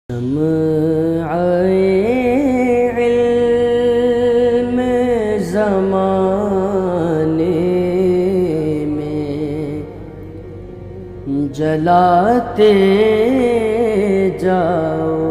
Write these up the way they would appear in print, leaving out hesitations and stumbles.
इल्म ज़माने में जलाते जाओ।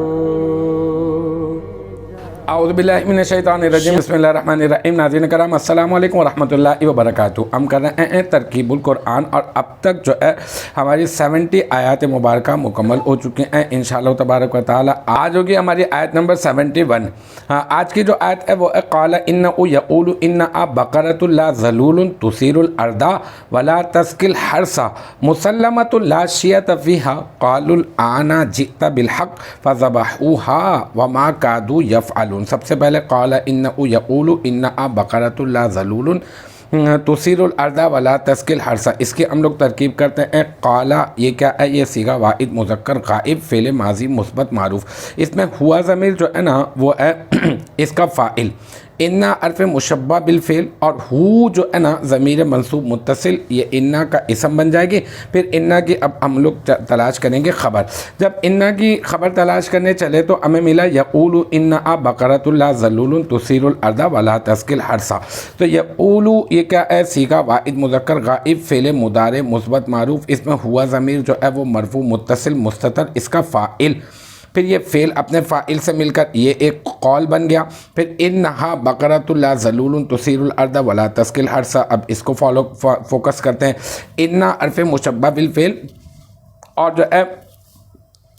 औज़ुबिल्लाहि मिनश्शैतानिर्रजीम बिस्मिल्लाहिर्रहमानिर्रहीम। नाज़रीन कराम अस्सलामु अलैकुम वरहमतुल्लाहि वबरकातुहू। हम कर रहे हैं तरकीबुल कुरान और अब तक जो है हमारी 70 आयत मुबारक मुकम्मल हो चुके हैं। इंशाअल्लाह तबारक व तआला आज होगी हमारी आयत नंबर 71। आज की जो आयत है वो है क़ाला इन्नहु यक़ूलु इन्नहा बक़रतुन ला ज़लूलुन तुसीरुल अर्दा वला तस्किल हर्सा मुसल्लमतुन ला शियत फ़ीहा क़ालुल आना जिअता बिल हक़ फ़ज़बहूहा वमा कादू यफ़अलून। सबसे पहले क़ाला इन्नहु यक़ूलु इन्नहा बक़रतुन ला ज़लूलुन तुसीरुल अर्दा वला तस्किल हर्सा। इसकी हम लोग तरकीब करते हैं। क़ाला ये क्या है? ये सीगा वाहिद मुज़क्कर गाइब फ़ेल माजी मुस्बत मारूफ। इसमें हुआ ज़मीर जो है ना वो है इसका फ़ाइल, इन्ना अर्फ़ मुशब्बा बिल फ़ेल और हु जो है ना ज़मीर मंसूब मुत्तसिल, ये इन्ना का इसम बन जाएगी। फिर इन्ना की अब हम लोग तलाश करेंगे ख़बर। जब इन्ना की ख़बर तलाश करने चले तो हमें मिला यक़ूलु इन्ना बक़रतुन ला ज़लूलुन तुसीरुल अर्दा वला तस्किल हर्सा। तो यक़ूलु ये क्या है? सीगा वाहिद मुज़क्कर गाइब फ़ेल मुदारे मुस्बत मारूफ। इसमें हुआ ज़मीर जो है वो मरफ़ू मुत्तसिल मुस्ततर, इसका फ़ाइल। फिर ये फ़ेल अपने फ़ाइल से मिलकर ये एक कौल बन गया। फिर इन्नहा बक़रतुन ला ज़लूलुन तुसीरुल अर्दा वला तस्किल हर्सा। अब इसको फोकस करते हैं। इन्ना अर्फ़ मुशब्बा बिल फ़ेल और जो है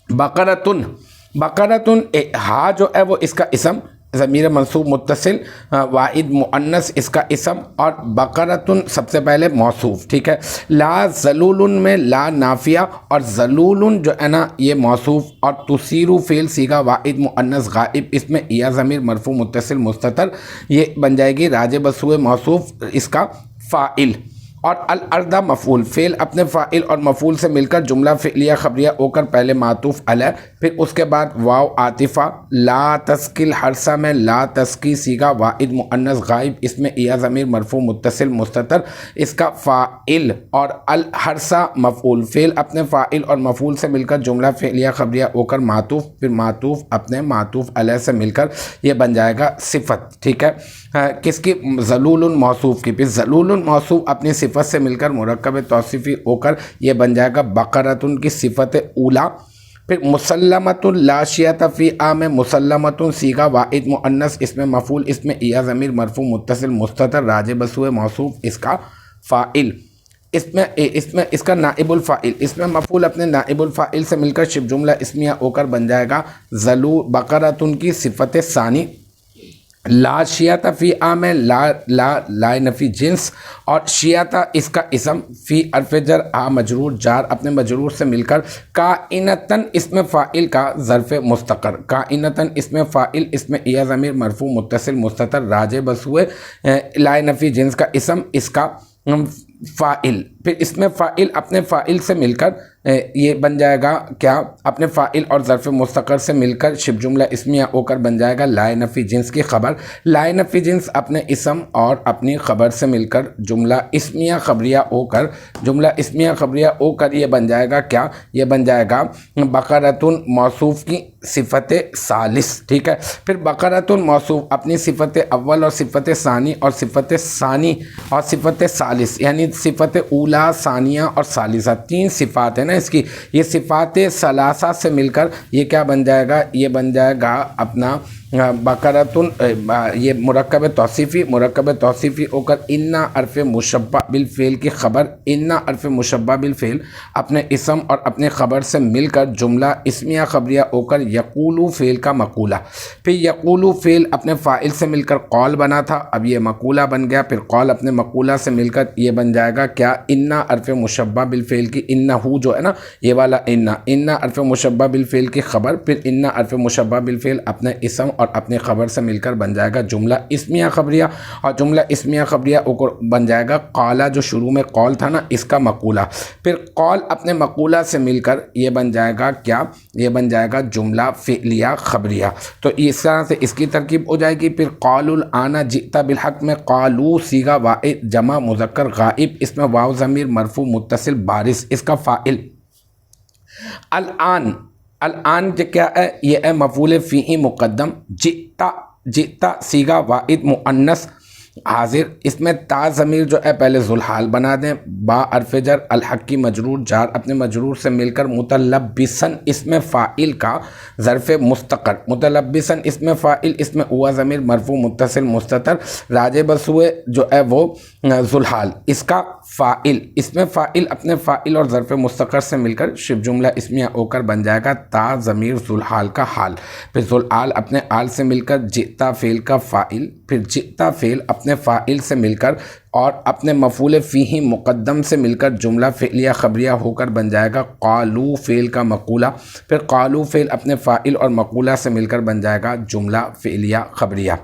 बक़रतुन हा जो है वो इसका इसम ज़मीर मंसूब मुत्तसिल वाहिद मुअन्नस इसका इसम और बक़रतुन सबसे पहले मौसूफ़। ठीक है। ला ज़लूलुन में ला नाफिया और ज़लूलुन जो है ना ये मौसूफ़ और तुसीरु फ़ेल सीगा वाहिद मुअन्नस गाइब, इसमें या ज़मीर मरफ़ू मुत्तसिल मुस्ततर ये बन जाएगी राजे बसुए मौसूफ़ इसका फ़ाइल। और अल अर्दा मफ़ूल फ़ेल अपने फ़ाइल और मफ़ूल से मिलकर जुमला फ़िलिया ख़बरिया होकर पहले मातूफ़ अलह, फिर उसके बाद वाव आतिफ़ा। ला तस्किल हर्सा में ला तस्की सीगा वाहिद मुअन्नस गाइब, इसमें या ज़मीर मरफ़ू मुत्तसिल मुस्ततर इसका फ़ाइल। और अल हर्सा मफ़ूल फ़ेल अपने फ़ाइल और मफ़ूल से मिलकर जुमला फ़िलिया ख़बरिया होकर मातूफ़, फिर मातूफ़ अपने मातूफ़ अलह से मिलकर ये बन जाएगा सिफ़त। ठीक है। किसकी? ज़लूलुन मौसूफ़ की। फिर ज़लूलुन मौसूफ़ अपनी सिफ़त से मिलकर मुरक्कब तौसीफ़ी होकर यह बन जाएगा बक़रतुन की सिफ़त ऊला। फिर मुसल्लमतुन ला शियत फ़ीहा में मुसल्लमतुन सीगा वाहिद मुअन्नस, इसमें मफ़ूल इसमें या ज़मीर मरफ़ू मुत्तसिल मुस्ततर राजे बसुए मौसूफ़ इसका फ़ाइल। इसमें इसका नाइबुल फ़ाइल, इसमें मफ़ूल अपने नाइबुल फ़ाइल से मिलकर शिब जुमला इसमिया होकर बन जाएगा बक़रतुन की सिफ़त सानी। ला शियाता फ़ी में ला नफ़ी जिन्स और शियाता इसका इसम फ़ी अरफ़जर आ मजरूर जार अपने मजरूर से मिलकर काइनतन इसमें फ़ाइल का ज़र्फ़ मुस्तक़र, काइनतन इसमें फ़ाइल इसमें या ज़मीर मरफ़ू मुत्तसिल मुस्ततर राजे बसुए ला नफ़ी जिन्स का इसम इसका फ़ाइल। फिर इसमें फ़ाइल अपने फ़ाइल से मिलकर ये बन जाएगा क्या? अपने फ़ाइल और ज़र्फ़ मुस्तक़र से मिलकर शिब जुमला इसमिया होकर बन जाएगा लाए नफ़ी जिन्स की ख़बर। लाए नफ़ी जिन्स अपने इसम और अपनी ख़बर से मिलकर जुमला इसमिया ख़बरिया होकर ये बन जाएगा क्या? ये बन जाएगा बक़रतुन मौसूफ़ की सिफ़त सालिस। ठीक है। फिर बक़रतुन मौसूफ़ अपनी सिफ़त अव्वल और सिफ़त सानी और सिफ़त सालिस यानी सिफ़त ऊला सानिया और सालिसा, तीन सिफ़ात है ना इसकी। ये सिफ़ात सलासा से मिलकर ये क्या बन जाएगा? ये बन जाएगा अपना बक़रतुन ये मुरक्कब तौसीफ़ी होकर इन्ना अर्फ़ मुशब्बा बिल फ़ेल की ख़बर। इन्ना अर्फ़ मुशब्बा बिल फ़ेल अपने इसम और अपने ख़बर से मिलकर जुमला इसमिया ख़बरिया होकर यक़ूलु फ़ेल का मक़ूला। फिर यक़ूलु फ़ेल अपने फ़ाइल से मिलकर कौल बना था, अब ये मक़ूला बन गया। फिर कौल अपने मक़ूला से मिलकर ये बन जाएगा क्या? इन्ना अर्फ़ मुशब्बा बिल फ़ेल की इन्नहु जो है ना ये वाला इन्ना अर्फ़ मुशब्बा बिल फ़ेल की ख़बर। फिर इन्ना अर्फ़ मुशब्बा बिल फ़ेल अपने इसम और अपने ख़बर से मिलकर बन जाएगा जुमला इसमिया ख़बरिया और जुमला इसमिया ख़बरिया बन जाएगा क़ाला जो शुरू में कौल था ना इसका मक़ूला। फिर कौल अपने मक़ूला से मिलकर ये बन जाएगा क्या? ये बन जाएगा जुमला फ़िलिया ख़बरिया। तो इस तरह से इसकी तरकीब हो जाएगी। फिर क़ालुल आना जिअता बिल हक़ में क़ालू सीगा वाहिद जमा मुज़क्कर गाइब, इसमें वाव ज़मीर मरफ़ू मुत्तसिल बारिस इसका फ़ाइल। अल आन अल-आन जो क्या है, ये है मफूल फ़ीही मुक़द्दम। जिता, जिता सीगा वाहिद मुअन्नस हाजिर, इसमें ता ज़मीर जो है पहले ज़ुल्हाल बना दें। बा अरफजर अलहक की मजरूर, जार अपने मजरूर से मिलकर मुतलब्बिसन इसमें फ़ाइल का ज़र्फ़ मुस्तक़र, मुतलब्बिसन इसमें फ़ाइल, इसमें हुआ ज़मीर मरफू मुत्तसिल मुस्ततर, राजे बसुए जो है वो ज़ुल्हाल, इसका फ़ाइल, इसमें फ़ाइल अपने फ़ाइल और ज़र्फ़ मुस्तक़र से मिलकर शिब जुमला इसमिया होकर बन जाएगा ता ज़मीर ज़ुल्हाल का हाल। फिर ज़ुल्हाल अपने आल से मिलकर जिता फ़ेल का फ़ाइल, फिर जिता फ़ेल अपने फ़ाइल से मिलकर और अपने मफूल फ़ीही मुक़द्दम से मिलकर जुमला फ़ेलिया ख़बरिया होकर बन जाएगा क़ालू फ़ेल का मक़ूला। फिर क़ालू फ़ेल अपने फ़ाइल और मक़ूला से मिलकर बन जाएगा जुमला फ़ेलिया ख़बरिया।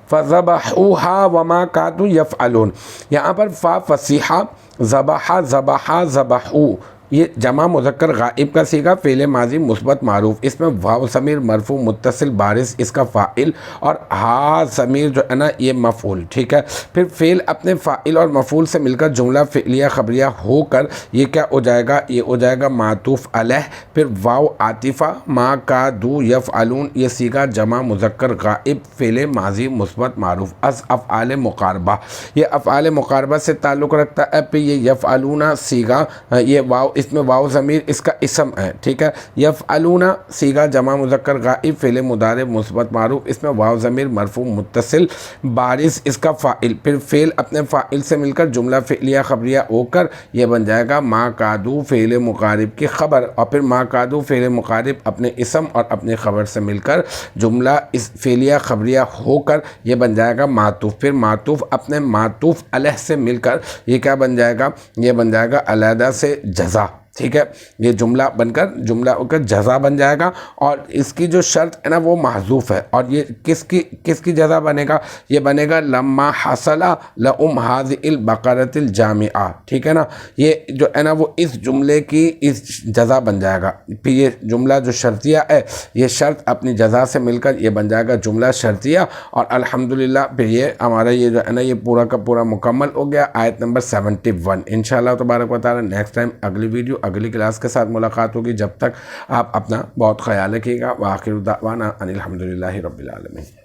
फ़ज़बहूहा वमा कादू यफ़अलून, यहाँ पर फ़ा फ़सीहा, ज़बहा ज़बहा ज़बहू, ये जमा मुज़क्कर गाइब का सीगा, फ़ेल माजी मुस्बत मारूफ़, इसमें वाव ज़मीर मरफू मुत्तसिल बारिस इसका फ़ाइल और हा ज़मीर जो है ना ये मफ़ूल। ठीक है, फिर फ़ेल अपने फ़ाइल और मफ़ूल से मिलकर जुमला फ़िलिया ख़बरिया होकर ये क्या हो जाएगा, ये हो जाएगा मातूफ़ अलैह। फिर वाव आतिफ़ा, मा का दू यफ़अलून, ये सीगा जमा मुज़क्कर गाइब, फ़ेल माजी मुस्बत मारूफ़। अस अफ़आल मुक़ारबा, ये अफ़आल मुक़ारबा से ताल्लुक़ रखता है। फिर ये यफ़अलूना सीगा, ये वाव इसमें वाव ज़मीर इसका इसम है। ठीक है, यफ़अलूना सीगा जमा मुज़क्कर गाइब, फ़ेल मुदारे मुस्बत मारूफ़, इसमें वाव ज़मीर मरफू मुत्तसिल बारिस इसका फ़ाइल। फिर फ़ेल अपने फ़ाइल से मिलकर जुमला फ़िलिया ख़बरिया होकर यह बन जाएगा मा कादू फ़ेल मुक़ारिब की ख़बर, और फिर मा कादू फ़ेल मुक़ारिब अपने इसम और अपने ख़बर से मिलकर जुमला इस फ़िलिया ख़बरिया होकर यह बन जाएगा मातूफ़। फिर मातूफ़ अपने मातूफ़ अलैह से मिलकर ये क्या बन जाएगा, ये बन जाएगा अलहदा से जज़ा। ठीक है, ये जुमला बनकर जुमला होकर जज़ा बन जाएगा और इसकी जो शर्त है ना वो महज़ूफ़ है। और ये किसकी जज़ा बनेगा, ये बनेगा लम्मा हसला लउम हाज़िल बक़रतिल जामिआ। ठीक है ना, ये जो है ना वो इस जुमले की इस जज़ा बन जाएगा। फिर ये जुमला जो शर्तिया है ये शर्त अपनी जज़ा से मिलकर ये बन जाएगा जुमला शर्तिया। और अल्हम्दुलिल्लाह फिर ये हमारा ये जो है ना ये पूरा का पूरा मुकम्मल हो गया आयत नंबर 71। इंशाअल्लाह तबारक व तआला नेक्स्ट टाइम अगली वीडियो अगली क्लास के साथ मुलाकात होगी। जब तक आप अपना बहुत ख्याल रखिएगा। व आखिर दावाना अनिल हम्दुलिल्लाहि रब्बिल आलमीन।